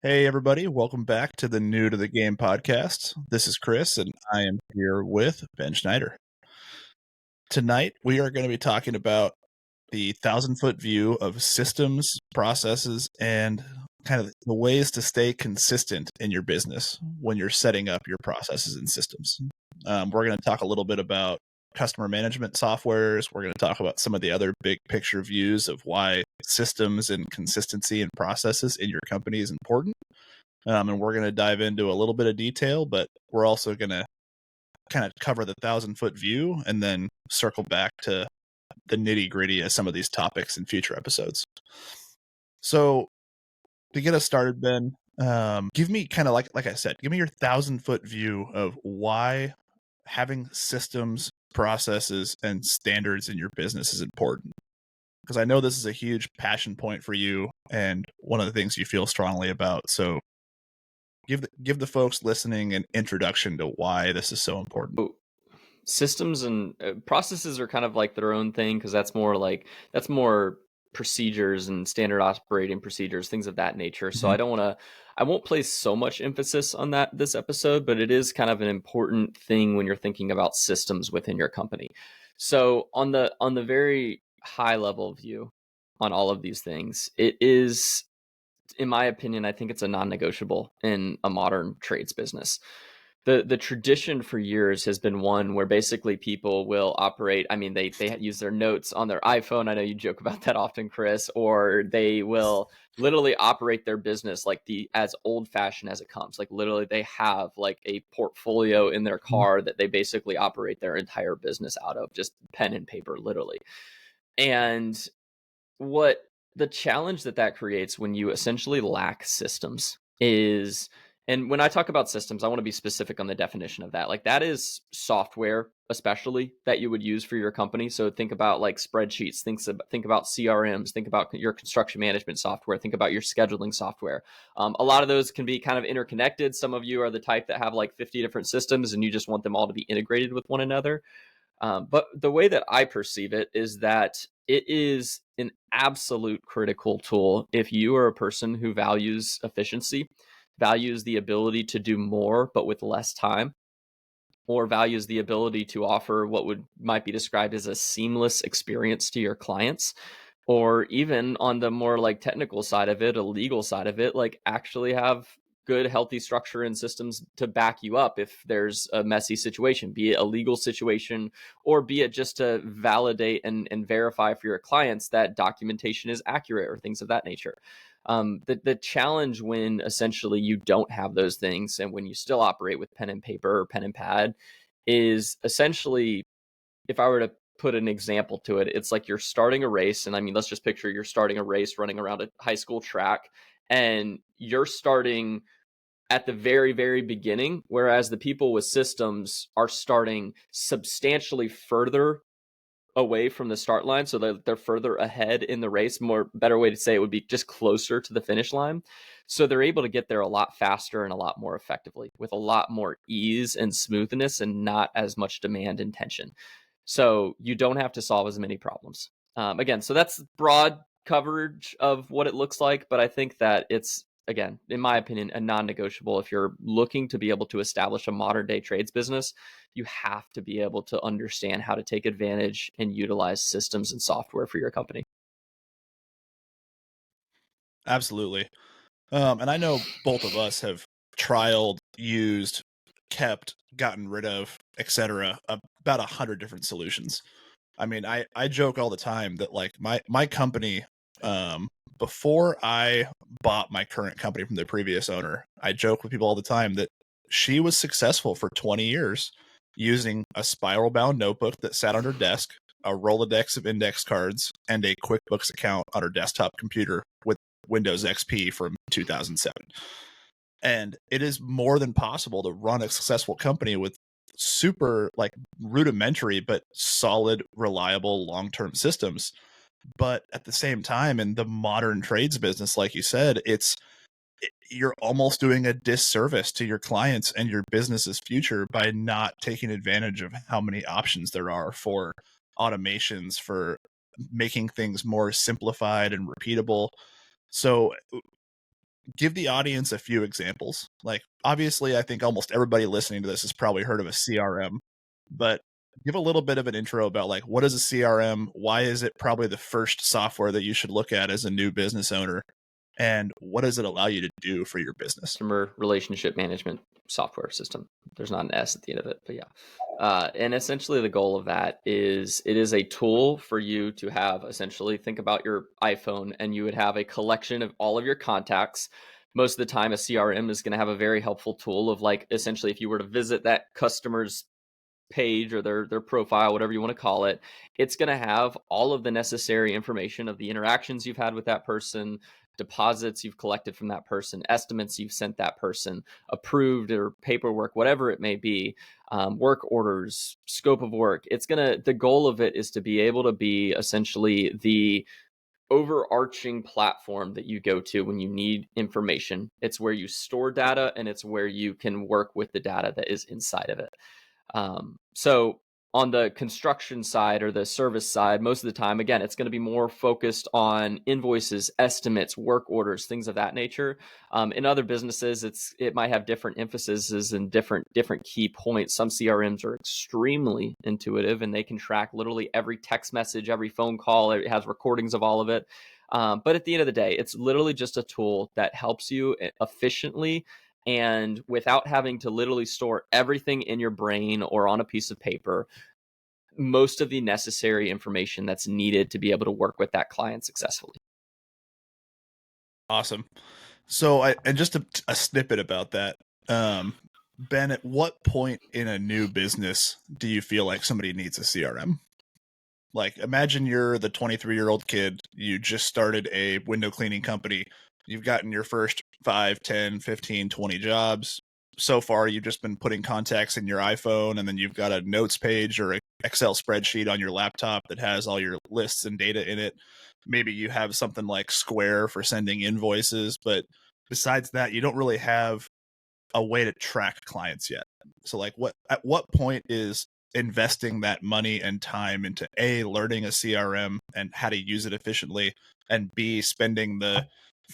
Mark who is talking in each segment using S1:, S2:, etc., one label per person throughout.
S1: Hey, everybody. Welcome back to the New to the Game podcast. This is Chris, and I am here with Ben Schneider. Tonight, we are going to be talking about the 1,000-foot view of systems, processes, and kind of the ways to stay consistent in your business when you're setting up your processes and systems. We're going to talk a little bit about customer management softwares. We're going to talk about some of the other big picture views of why systems and consistency and processes in your company is important. And we're going to dive into a little bit of detail, but we're also going to kind of cover the 1,000-foot view and then circle back to the nitty gritty of some of these topics in future episodes. So to get us started, Ben, give me kind of like I said, give me your 1,000-foot view of why having systems, processes, and standards in your business is important. Because I know this is a huge passion point for you and one of the things you feel strongly about. So give the folks listening an introduction to why this is so important.
S2: Systems and processes are kind of like their own thing because that's more procedures and standard operating procedures, things of that nature. So I won't place so much emphasis on that this episode, but it is kind of an important thing when you're thinking about systems within your company. So on the very high level view on all of these things, it is, in my opinion, I think it's a non-negotiable in a modern trades business. The tradition for years has been one where basically people will operate. I mean, they use their notes on their iPhone. I know you joke about that often, Chris. Or they will literally operate their business like as old fashioned as it comes. Like literally, they have like a portfolio in their car that they basically operate their entire business out of, just pen and paper, literally. And what the challenge that creates when you essentially lack systems is, and when I talk about systems, I want to be specific on the definition of that. Like that is software, especially that you would use for your company. So think about like spreadsheets, think about CRMs, think about your construction management software, think about your scheduling software. A lot of those can be kind of interconnected. Some of you are the type that have like 50 different systems and you just want them all to be integrated with one another. But the way that I perceive it is that it is an absolute critical tool if you are a person who values efficiency, values the ability to do more but with less time, or values the ability to offer what might be described as a seamless experience to your clients, or even on the more like technical side of it, a legal side of it, like actually have good healthy structure and systems to back you up if there's a messy situation, be it a legal situation or be it just to validate and verify for your clients that documentation is accurate or things of that nature. The challenge when essentially you don't have those things and when you still operate with pen and paper or pen and pad is essentially, if I were to put an example to it, it's like you're starting a race. And I mean, let's just picture you're starting a race running around a high school track and you're starting at the very, very beginning, whereas the people with systems are starting substantially further away from the start line, so they're further ahead in the race. Better way to say it would be just closer to the finish line, so they're able to get there a lot faster and a lot more effectively with a lot more ease and smoothness and not as much demand and tension. So you don't have to solve as many problems. Again, so that's broad coverage of what it looks like, but I think that it's, again, in my opinion, a non-negotiable. If you're looking to be able to establish a modern day trades business, you have to be able to understand how to take advantage and utilize systems and software for your company.
S1: Absolutely. And I know both of us have trialed, used, kept, gotten rid of, etc. about 100 different solutions. I mean, I joke all the time that like my company, before I bought my current company from the previous owner, I joke with people all the time that she was successful for 20 years using a spiral bound notebook that sat on her desk, a Rolodex of index cards, and a QuickBooks account on her desktop computer with Windows XP from 2007. And it is more than possible to run a successful company with super like rudimentary but solid, reliable long-term systems. But at the same time, in the modern trades business, like you said, you're almost doing a disservice to your clients and your business's future by not taking advantage of how many options there are for automations, for making things more simplified and repeatable. So give the audience a few examples. Like, obviously, I think almost everybody listening to this has probably heard of a CRM, but give a little bit of an intro about like what is a CRM, why is it probably the first software that you should look at as a new business owner, and what does it allow you to do for your business?
S2: Customer relationship management software system. There's not an S at the end of it, but yeah. And essentially the goal of that is it is a tool for you to have, essentially think about your iPhone and you would have a collection of all of your contacts. Most of the time a CRM is going to have a very helpful tool of like, essentially if you were to visit that customer's page or their profile, whatever you want to call it, it's going to have all of the necessary information of the interactions you've had with that person, deposits you've collected from that person, estimates you've sent that person, approved or paperwork, whatever it may be, work orders, scope of work. The goal of it is to be able to be essentially the overarching platform that you go to when you need information. It's where you store data and it's where you can work with the data that is inside of it. So on the construction side or the service side, most of the time, again, it's going to be more focused on invoices, estimates, work orders, things of that nature. In other businesses, it might have different emphases and different key points. Some CRMs are extremely intuitive and they can track literally every text message, every phone call. It has recordings of all of it. But at the end of the day, it's literally just a tool that helps you efficiently and without having to literally store everything in your brain or on a piece of paper, most of the necessary information that's needed to be able to work with that client successfully.
S1: Awesome. So and just a snippet about that. Ben, at what point in a new business do you feel like somebody needs a CRM? Like, imagine you're the 23-year-old kid, you just started a window cleaning company, you've gotten your first 5, 10, 15, 20 jobs. So far, you've just been putting contacts in your iPhone, and then you've got a notes page or an Excel spreadsheet on your laptop that has all your lists and data in it. Maybe you have something like Square for sending invoices, but besides that, you don't really have a way to track clients yet. So like at what point is investing that money and time into A, learning a CRM and how to use it efficiently, and B, spending the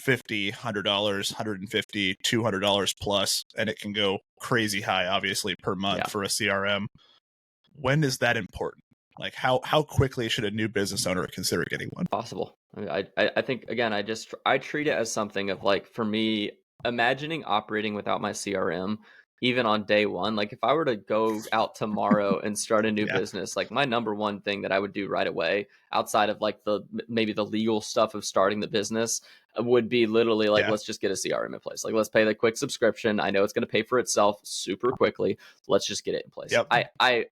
S1: $50, $100, $150, $200 plus, and it can go crazy high, obviously, per month for a CRM. When is that important? Like how quickly should a new business owner consider getting one?
S2: Possible. I think, again, I treat it as something of like, for me, imagining operating without my CRM, even on day one, like if I were to go out tomorrow and start a new business, like my number one thing that I would do right away, outside of like maybe the legal stuff of starting the business, would be literally like, let's just get a CRM in place. Like, let's pay the quick subscription. I know it's going to pay for itself super quickly. Let's just get it in place.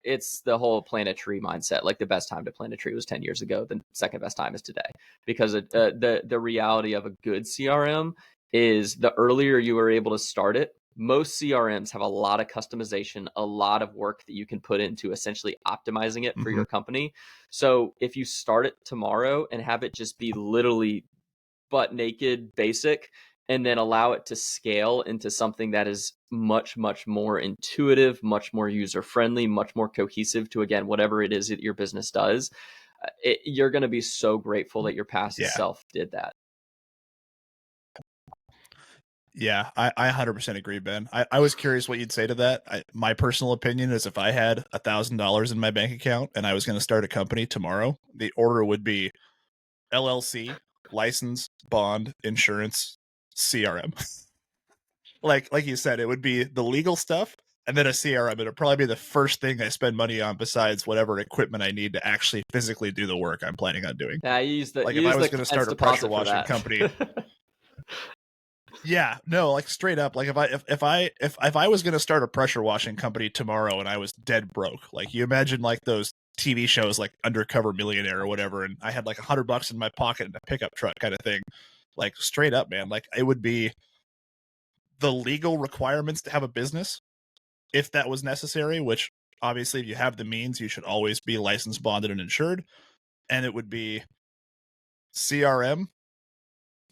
S2: It's the whole plant a tree mindset. Like the best time to plant a tree was 10 years ago. The second best time is today, because the reality of a good CRM is the earlier you are able to start it. Most CRMs have a lot of customization, a lot of work that you can put into essentially optimizing it for your company. So if you start it tomorrow and have it just be literally butt naked basic, and then allow it to scale into something that is much, much more intuitive, much more user friendly, much more cohesive to, again, whatever it is that your business does, you're going to be so grateful that your past self did that.
S1: Yeah, I 100% agree, Ben. I was curious what you'd say to that. My personal opinion is if I had $1,000 in my bank account and I was going to start a company tomorrow, the order would be LLC, license, bond, insurance, CRM. like you said, it would be the legal stuff and then a CRM. It'll probably be the first thing I spend money on besides whatever equipment I need to actually physically do the work I'm planning on doing.
S2: Yeah, you use the
S1: like if I was going to start a pressure washing company. Yeah, no, like straight up. Like if I was going to start a pressure washing company tomorrow and I was dead broke, like you imagine like those TV shows like Undercover Millionaire or whatever, and I had like $100 in my pocket in a pickup truck kind of thing. Like straight up, man. Like it would be the legal requirements to have a business, if that was necessary, which obviously if you have the means, you should always be licensed, bonded, and insured. And it would be CRM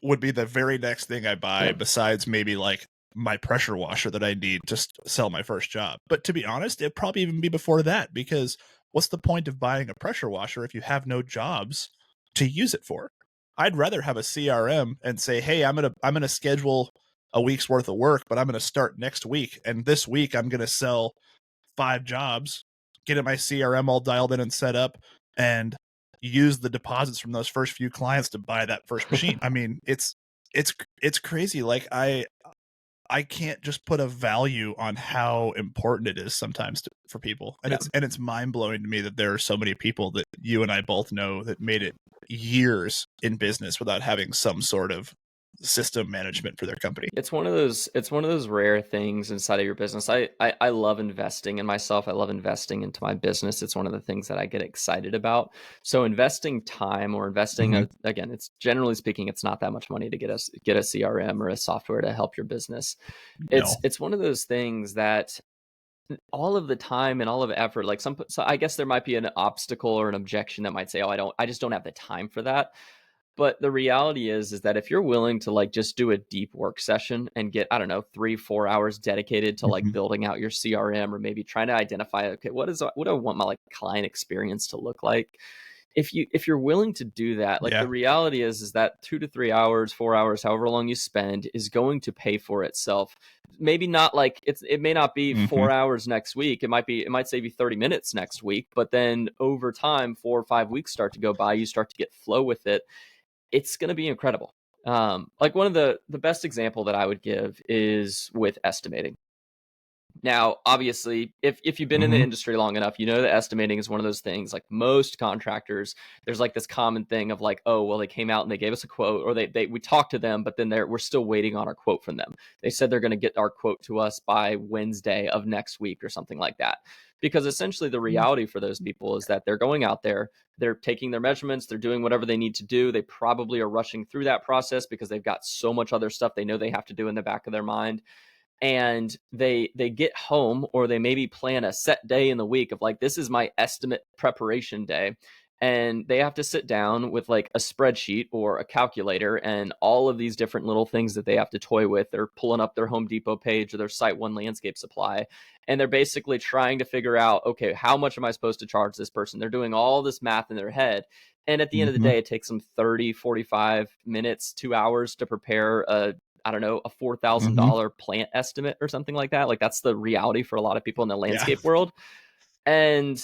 S1: would be the very next thing I buy, besides maybe like my pressure washer that I need to sell my first job. But to be honest, it'd probably even be before that, because what's the point of buying a pressure washer if you have no jobs to use it for? I'd rather have a CRM and say, hey, I'm gonna schedule a week's worth of work, but I'm gonna start next week, and this week I'm gonna sell 5 jobs, get my CRM all dialed in and set up, and use the deposits from those first few clients to buy that first machine. I mean, it's crazy. Like I can't just put a value on how important it is sometimes for people, and
S2: Yeah.
S1: it's mind blowing to me that there are so many people that you and I both know that made it years in business without having some sort of system management for their company.
S2: It's one of those rare things inside of your business. I love investing in myself. I love investing into my business. It's one of the things that I get excited about. So investing time or investing
S1: Mm-hmm.
S2: again, it's generally speaking, it's not that much money to get a CRM or a software to help your business.
S1: No.
S2: It's one of those things that all of the time and all of the effort, like so I guess there might be an obstacle or an objection that might say, oh, I just don't have the time for that. But the reality is that if you're willing to like just do a deep work session and get, I don't know, 3, 4 hours dedicated to like
S1: Mm-hmm.
S2: building out your CRM, or maybe trying to identify, okay, what do I want my like client experience to look like? If you're willing to do that, like the
S1: Yeah.
S2: reality is that 2 to 3 hours, 4 hours, however long you spend, is going to pay for itself. Maybe not like it may not be
S1: Mm-hmm.
S2: 4 hours next week. It might save you 30 minutes next week, but then over time, 4 or 5 weeks start to go by, you start to get flow with it. It's going to be incredible. Like one of the best example that I would give is with estimating. Now, obviously, if you've been in the
S1: Mm-hmm.
S2: industry long enough, you know that estimating is one of those things. Like most contractors, there's like this common thing of like, oh, well, they came out and they gave us a quote, or they we talked to them, but then we're still waiting on our quote from them. They said they're going to get our quote to us by Wednesday of next week or something like that. Because essentially, the reality for those people is that they're going out there, they're taking their measurements, they're doing whatever they need to do. They probably are rushing through that process because they've got so much other stuff they know they have to do in the back of their mind, and they get home, or they maybe plan a set day in the week of like, this is my estimate preparation day, and they have to sit down with like a spreadsheet or a calculator and all of these different little things that they have to toy with. They're pulling up their Home Depot page or their Site One landscape supply, and they're basically trying to figure out, okay, how much am I supposed to charge this person? They're doing all this math in their head, and at the end of the
S1: Mm-hmm.
S2: day, it takes them 30, 45 minutes, 2 hours to prepare a, I don't know, a
S1: Mm-hmm.
S2: $4,000 plant estimate or something like that. Like that's the reality for a lot of people in the
S1: Yeah.
S2: landscape world. And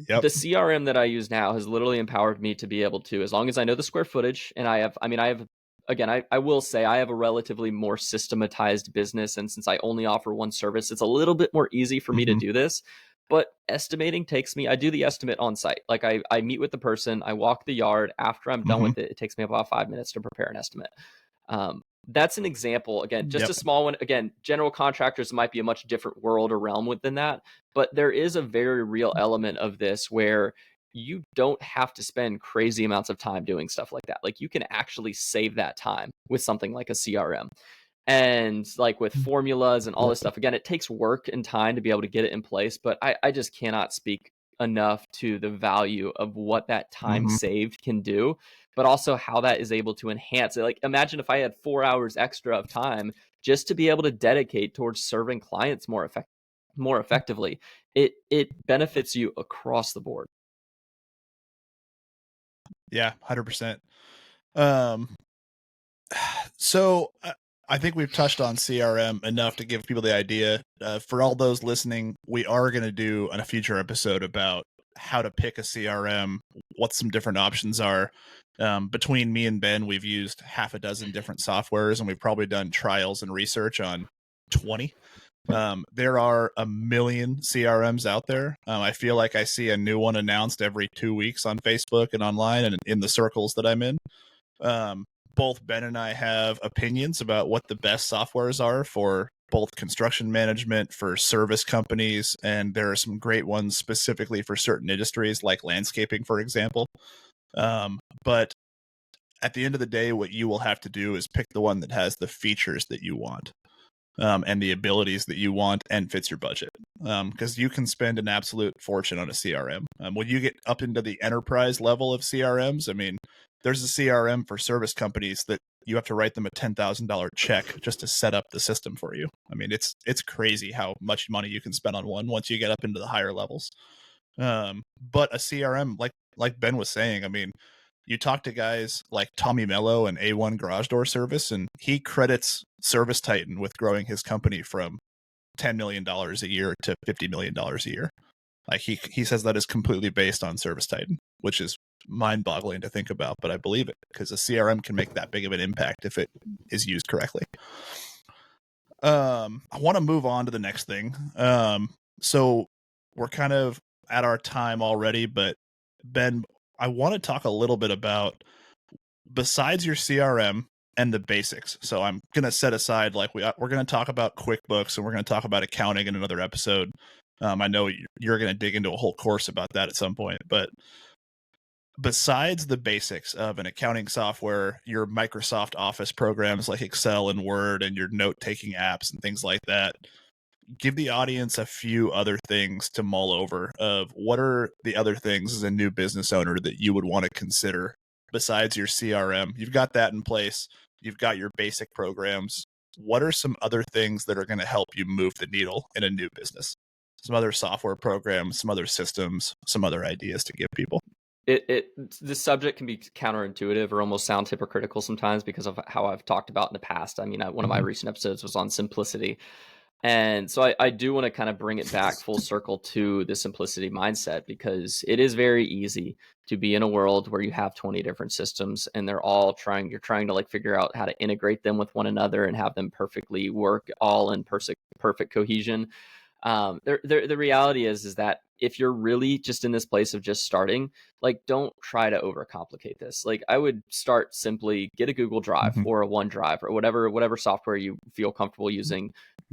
S1: Yep.
S2: the CRM that I use now has literally empowered me to be able to, as long as I know the square footage, and again, I will say I have a relatively more systematized business. And since I only offer one service, it's a little bit more easy for me to
S1: Mm-hmm.
S2: do this. But estimating takes me, I do the estimate on site. Like I meet with the person, I walk the yard. After I'm done
S1: Mm-hmm.
S2: with it, it takes me about 5 minutes to prepare an estimate. That's an example. Again, just
S1: Yep.
S2: a small one. Again, general contractors might be a much different world or realm within that, but there is a very real element of this where you don't have to spend crazy amounts of time doing stuff like that. Like you can actually save that time with something like a CRM. And like with formulas and all this
S1: Yep.
S2: stuff, again, it takes work and time to be able to get it in place, but I just cannot speak enough to the value of what that time
S1: Mm-hmm.
S2: saved can do, but also how that is able to enhance it. Like imagine if I had 4 hours extra of time just to be able to dedicate towards serving clients more effectively. It benefits you across the board.
S1: Yeah. 100%. Um. So I think we've touched on CRM enough to give people the idea. For all those listening, we are going to do a future episode about how to pick a CRM, what some different options are. Between me and Ben, we've used half a dozen different softwares, and we've probably done trials and research on 20. There are a million CRMs out there. I feel like I see a new one announced every 2 weeks on Facebook and online and in the circles that I'm in. Um, Both Ben and I have opinions about what the best softwares are for both construction management, for service companies, and there are some great ones specifically for certain industries like landscaping, for example. But at the end of the day, what you will have to do is pick the one that has the features that you want, and the abilities that you want and fits your budget. Because you can spend an absolute fortune on a CRM. When you get up into the enterprise level of CRMs, I mean, there's a CRM for service companies that you have to write them a $10,000 check just to set up the system for you. I mean, it's crazy how much money you can spend on one once you get up into the higher levels. But a CRM, like Ben was saying, I mean, you talk to guys like Tommy Mello and A1 Garage Door Service, and he credits Service Titan with growing his company from $10 million a year to $50 million a year. Like he says that is completely based on Service Titan, which is mind boggling to think about, but I believe it because a CRM can make that big of an impact if it is used correctly. I want to move on to the next thing. So we're kind of at our time already, but Ben, I want to talk a little bit about, besides your CRM and the basics. So I'm going to set aside, like we're going to talk about QuickBooks and we're going to talk about accounting in another episode. I know you're going to dig into a whole course about that at some point, but besides the basics of an accounting software, your Microsoft Office programs like Excel and Word and your note-taking apps and things like that, give the audience a few other things to mull over of what are the other things as a new business owner that you would want to consider besides your CRM. You've got that in place. You've got your basic programs. What are some other things that are going to help you move the needle in a new business? Some other software programs, some other systems, some other ideas to give people.
S2: The subject can be counterintuitive or almost sound hypocritical sometimes because of how I've talked about in the past. I mean, one of my recent episodes was on simplicity. And so I do want to kind of bring it back full circle to the simplicity mindset, because it is very easy to be in a world where you have 20 different systems and you're trying to like figure out how to integrate them with one another and have them perfectly work all in perfect cohesion. The reality is that if you're really just in this place of just starting, like, don't try to overcomplicate this. Like, I would start simply, get a Google Drive or a OneDrive or whatever software you feel comfortable using.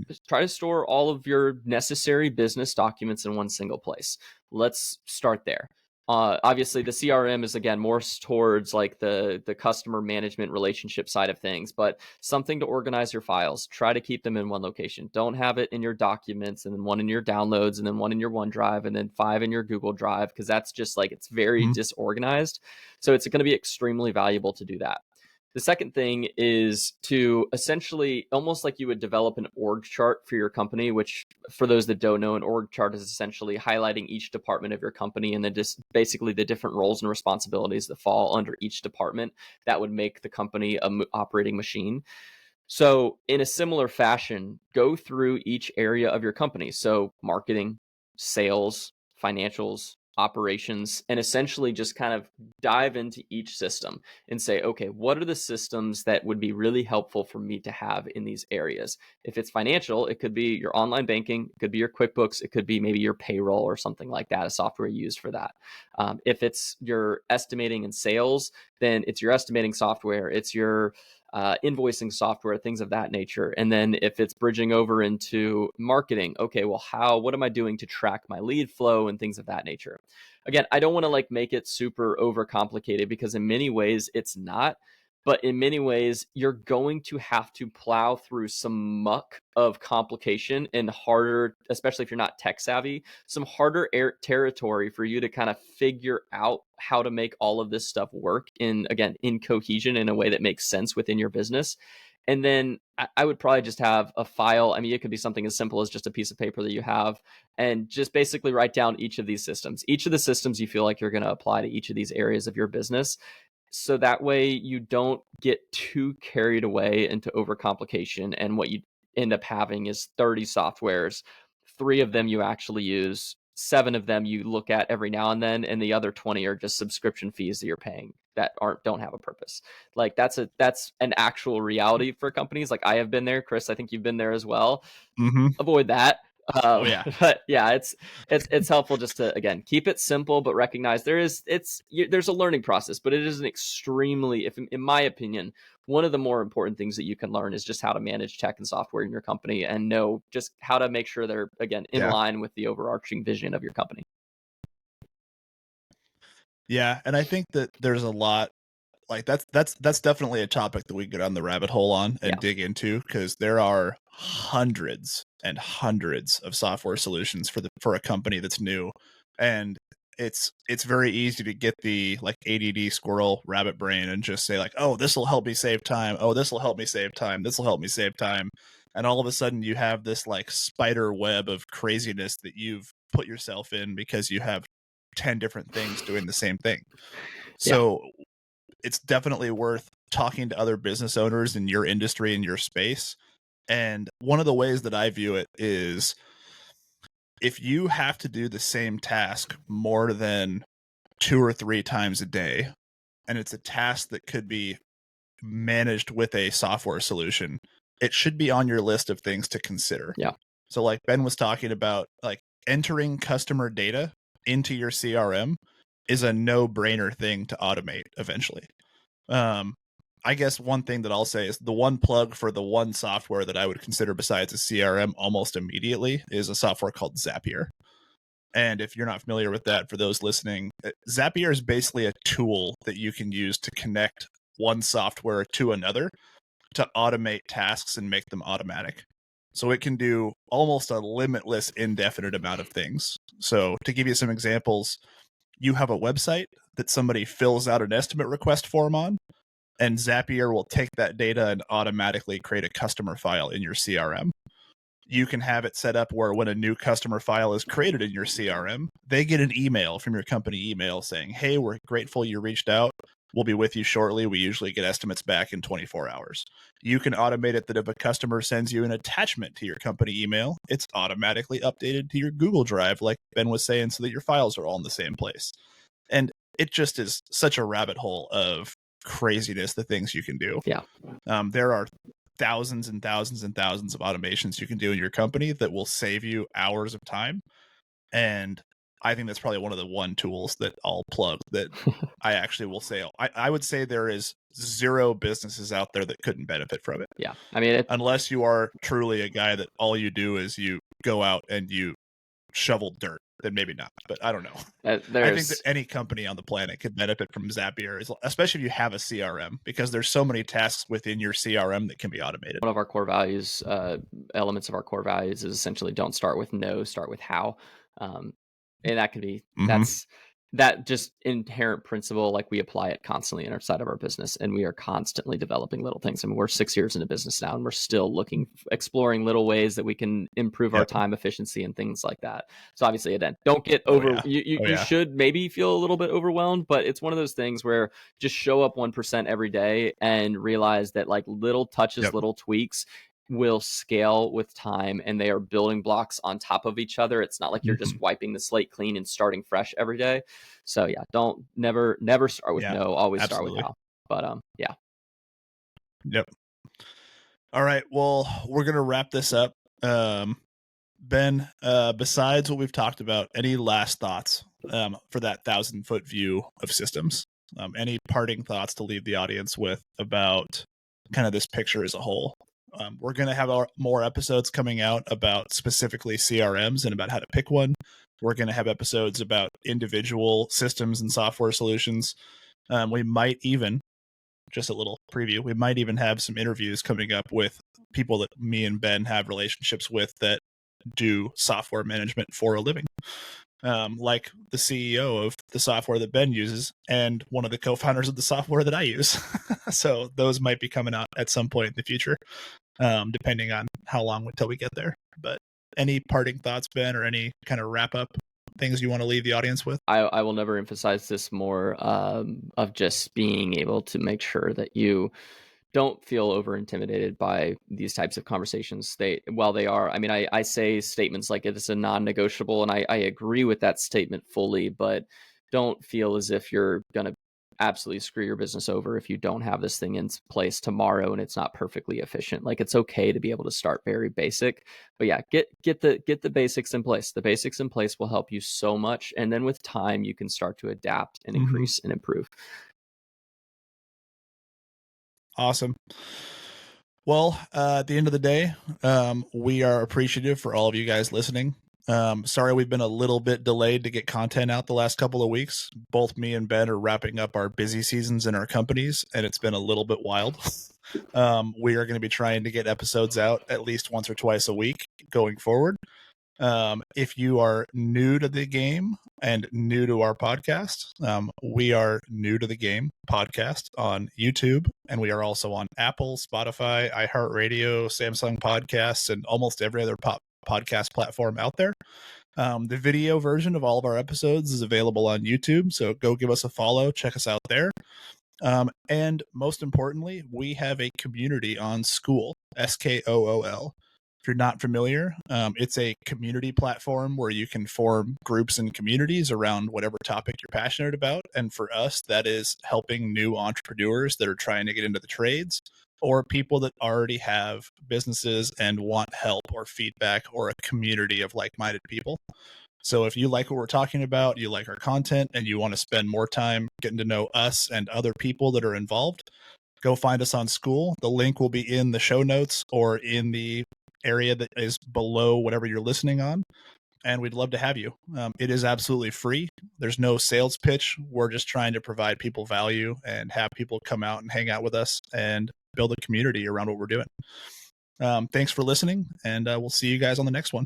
S2: Just try to store all of your necessary business documents in one single place. Let's start there. Obviously, the CRM is, again, more towards like the customer management relationship side of things, but something to organize your files. Try to keep them in one location. Don't have it in your documents and then one in your downloads and then one in your OneDrive and then 5 in your Google Drive, because that's just like, it's very disorganized. So it's going to be extremely valuable to do that. The second thing is to essentially, almost like you would develop an org chart for your company, which, for those that don't know, an org chart is essentially highlighting each department of your company and then just basically the different roles and responsibilities that fall under each department that would make the company a operating machine. So in a similar fashion, go through each area of your company. So marketing, sales, financials, operations, and essentially just kind of dive into each system and say, okay, what are the systems that would be really helpful for me to have in these areas? If it's financial, it could be your online banking, it could be your QuickBooks, it could be maybe your payroll or something like that, a software used for that. If it's your estimating and sales, then it's your estimating software, it's your invoicing software, things of that nature. And then if it's bridging over into marketing, okay, well, what am I doing to track my lead flow and things of that nature? Again, I don't want to like make it super overcomplicated, because in many ways it's not. But in many ways, you're going to have to plow through some muck of complication and harder, especially if you're not tech savvy, some harder territory for you to kind of figure out how to make all of this stuff work in cohesion in a way that makes sense within your business. And then I would probably just have a file. I mean, it could be something as simple as just a piece of paper that you have, and just basically write down each of these systems, each of the systems you feel like you're going to apply to each of these areas of your business. So that way you don't get too carried away into overcomplication. And what you end up having is 30 softwares. 3 of them you actually use, 7 of them you look at every now and then, and the other 20 are just subscription fees that you're paying that don't have a purpose. Like, that's an actual reality for companies. Like, I have been there. Chris, I think you've been there as well. Avoid that.
S1: Yeah.
S2: But yeah, it's helpful just to, again, keep it simple, but recognize there's a learning process, but it is an extremely, in my opinion, one of the more important things that you can learn is just how to manage tech and software in your company, and know just how to make sure they're, again, in line with the overarching vision of your company.
S1: Yeah, and I think that there's a lot, like that's definitely a topic that we get on the rabbit hole on and dig into, because there are hundreds and hundreds of software solutions for a company that's new, and it's very easy to get the like ADD squirrel rabbit brain and just say like, oh, this will help me save time. Oh, this will help me save time. This will help me save time. And all of a sudden you have this like spider web of craziness that you've put yourself in because you have 10 different things doing the same thing. So it's definitely worth talking to other business owners in your industry and your space. And one of the ways that I view it is if you have to do the same task more than 2 or 3 times a day, and it's a task that could be managed with a software solution, it should be on your list of things to consider.
S2: Yeah.
S1: So like Ben was talking about, like entering customer data into your CRM is a no-brainer thing to automate eventually. I guess one thing that I'll say is the one plug for the one software that I would consider besides a CRM almost immediately is a software called Zapier. And if you're not familiar with that, for those listening, Zapier is basically a tool that you can use to connect one software to another to automate tasks and make them automatic. So it can do almost a limitless, indefinite amount of things. So to give you some examples, you have a website that somebody fills out an estimate request form on, and Zapier will take that data and automatically create a customer file in your CRM. You can have it set up where when a new customer file is created in your CRM, they get an email from your company email saying, hey, we're grateful you reached out. We'll be with you shortly. We usually get estimates back in 24 hours. You can automate it that if a customer sends you an attachment to your company email, it's automatically updated to your Google Drive, like Ben was saying, so that your files are all in the same place. And it just is such a rabbit hole of craziness, the things you can do.
S2: Yeah.
S1: There are thousands and thousands and thousands of automations you can do in your company that will save you hours of time. And I think that's probably one of the one tools that I'll plug that I actually will say, I would say there is 0 businesses out there that couldn't benefit from it.
S2: Yeah. I mean,
S1: unless you are truly a guy that all you do is you go out and you shovel dirt, then maybe not. But I don't know. I think that any company on the planet could benefit from Zapier, especially if you have a CRM, because there's so many tasks within your CRM that can be automated.
S2: One of our core values, elements of our core values, is essentially don't start with no, start with how. And that can be, that just inherent principle, like we apply it constantly in our side of our business, and we are constantly developing little things. I mean, we're 6 years into business now, and we're still exploring little ways that we can improve our time efficiency and things like that. So obviously, again, don't get you should maybe feel a little bit overwhelmed, but it's one of those things where just show up 1% every day and realize that like little touches, little tweaks will scale with time, and they are building blocks on top of each other. It's not like you're just wiping the slate clean and starting fresh every day. So yeah, never start with no, always start with how. But yeah.
S1: Yep. All right. Well, we're gonna wrap this up. Ben, besides what we've talked about, any last thoughts for that 1,000-foot view of systems? Any parting thoughts to leave the audience with about kind of this picture as a whole? We're going to have more episodes coming out about specifically CRMs and about how to pick one. We're going to have episodes about individual systems and software solutions. We might even, just a little preview, we might even have some interviews coming up with people that me and Ben have relationships with that do software management for a living. Like the CEO of the software that Ben uses and one of the co-founders of the software that I use. So those might be coming out at some point in the future, depending on how long until we get there. But any parting thoughts, Ben, or any kind of wrap up things you want to leave the audience with?
S2: I will never emphasize this more, of just being able to make sure that you don't feel over intimidated by these types of conversations. While they are, I mean, I say statements like it's a non-negotiable, and I agree with that statement fully, but don't feel as if you're going to absolutely screw your business over if you don't have this thing in place tomorrow and it's not perfectly efficient. Like, it's okay to be able to start very basic, but yeah, get the basics in place. The basics in place will help you so much. And then with time, you can start to adapt and increase and improve.
S1: Awesome. Well, at the end of the day, we are appreciative for all of you guys listening. Sorry we've been a little bit delayed to get content out the last couple of weeks. Both me and Ben are wrapping up our busy seasons in our companies, and it's been a little bit wild. We are going to be trying to get episodes out at least once or twice a week going forward. If you are new to the game and new to our podcast, we are New to the Game podcast on YouTube, and we are also on Apple, Spotify, iHeartRadio, Samsung Podcasts, and almost every other podcast platform out there. The video version of all of our episodes is available on YouTube, so go give us a follow, check us out there. And most importantly, we have a community on School, Skool. If you're not familiar, it's a community platform where you can form groups and communities around whatever topic you're passionate about. And for us, that is helping new entrepreneurs that are trying to get into the trades, or people that already have businesses and want help or feedback or a community of like minded people. So if you like what we're talking about, you like our content, and you want to spend more time getting to know us and other people that are involved, go find us on School. The link will be in the show notes or in the area that is below whatever you're listening on. And we'd love to have you. It is absolutely free. There's no sales pitch. We're just trying to provide people value and have people come out and hang out with us and build a community around what we're doing. Thanks for listening, and we'll see you guys on the next one.